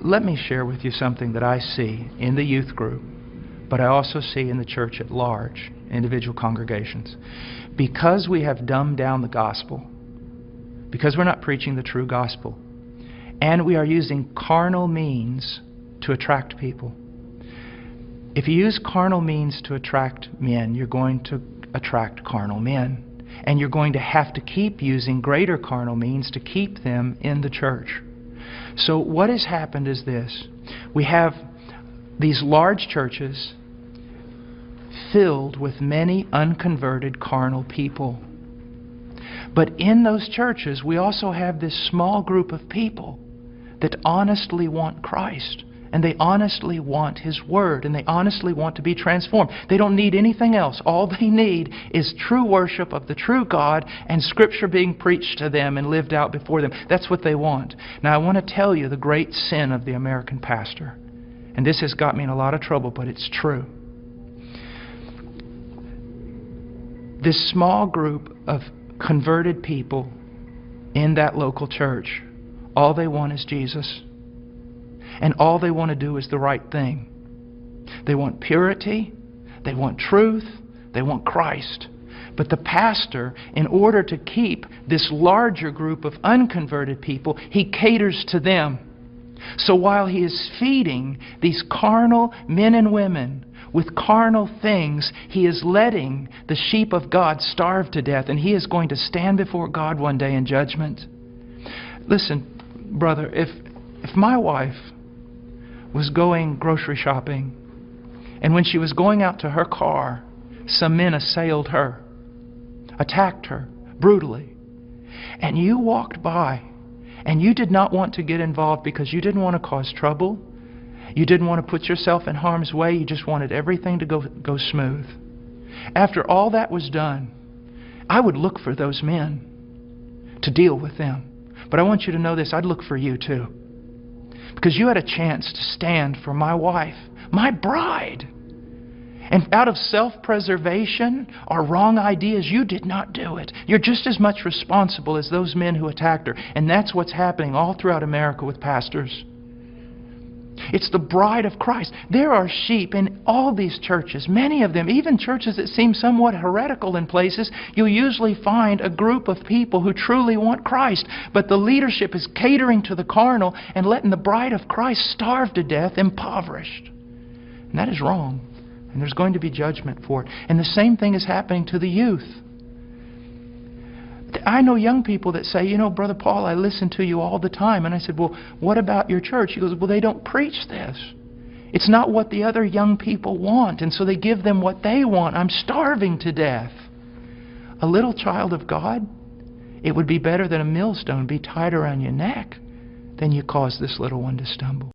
Let me share with you something that I see in the youth group, but I also see in the church at large, individual congregations. Because we have dumbed down the gospel, because we're not preaching the true gospel, and we are using carnal means to attract people. If you use carnal means to attract men, you're going to attract carnal men. And you're going to have to keep using greater carnal means to keep them in the church. So what has happened is this. We have these large churches filled with many unconverted carnal people. But in those churches, we also have this small group of people that honestly want Christ. And they honestly want His Word. And they honestly want to be transformed. They don't need anything else. All they need is true worship of the true God and Scripture being preached to them and lived out before them. That's what they want. Now I want to tell you the great sin of the American pastor. And this has got me in a lot of trouble, but it's true. This small group of converted people in that local church, all they want is Jesus. And all they want to do is the right thing. They want purity, they want truth, they want Christ. But the pastor, in order to keep this larger group of unconverted people, he caters to them. So while he is feeding these carnal men and women with carnal things, he is letting the sheep of God starve to death, and he is going to stand before God one day in judgment. Listen, brother, if my wife was going grocery shopping, and when she was going out to her car, some men assailed her, attacked her brutally, and you walked by, and you did not want to get involved because you didn't want to cause trouble, you didn't want to put yourself in harm's way, you just wanted everything to go smooth. After all that was done, I would look for those men to deal with them. But I want you to know this, I'd look for you too. Because you had a chance to stand for my wife, my bride. And out of self-preservation or wrong ideas, you did not do it. You're just as much responsible as those men who attacked her. And that's what's happening all throughout America with pastors. It's the bride of Christ. There are sheep in all these churches, many of them, even churches that seem somewhat heretical in places. You'll usually find a group of people who truly want Christ, but the leadership is catering to the carnal and letting the bride of Christ starve to death, impoverished. And that is wrong. And there's going to be judgment for it. And the same thing is happening to the youth. I know young people that say, you know, Brother Paul, I listen to you all the time. And I said, well, what about your church? He goes, well, they don't preach this. It's not what the other young people want. And so they give them what they want. I'm starving to death. A little child of God, it would be better that a millstone be tied around your neck than you cause this little one to stumble.